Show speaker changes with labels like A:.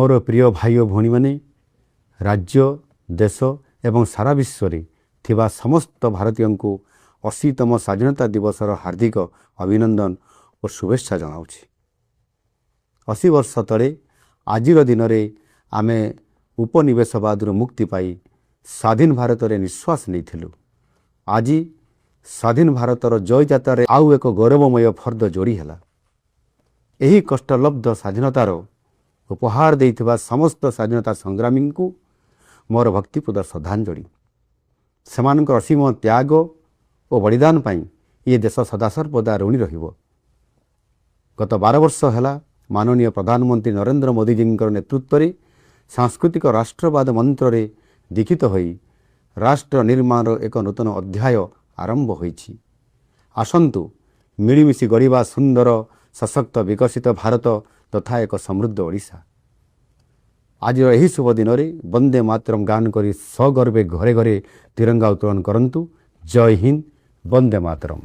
A: मोर प्रिय भाई और भौणी माने राज्य देश एवं सारा विश्व रे थिबा समस्त भारतीय को 80तम स्वाधीनता दिवसर हार्दिक अभिनंदन और शुभेच्छा जनाऊँगी। 80 वर्ष तले आजिर दिन में आम उपनिवेशवाद मुक्ति पाई स्वाधीन भारत रे निश्वास नहीं। आज स्वाधीन भारतर जय जातार आउ एक गौरवमय फर्द जोड़ी है। यही कष्टलब्ध स्वाधीनतार उपहार देइथिबा समस्त स्वाधीनता संग्रामी को मोर भक्तिपूर्ण श्रद्धांजलि। सेमानकर असीम त्याग और बलिदान पाई ये देश सदासर्वदा ऋणी रहिबो। गत 12 वर्ष है माननीय प्रधानमंत्री नरेंद्र मोदी जी नेतृत्व में सांस्कृतिक राष्ट्रवाद मंत्र रे दीक्षित होई राष्ट्र निर्माण एक नूतन अध्याय आरंभ होईछि। आसंतु मिलीमिशि गढ़िबा सुंदर सशक्त विकसित भारत तथा एक समृद्ध ओडिशा। आज यही शुभ दिन में वंदे मातरम गान करी सगर्वे घरे घरे तिरंगा उत्तोलन करंतु। जय हिंद, वंदे मातरम।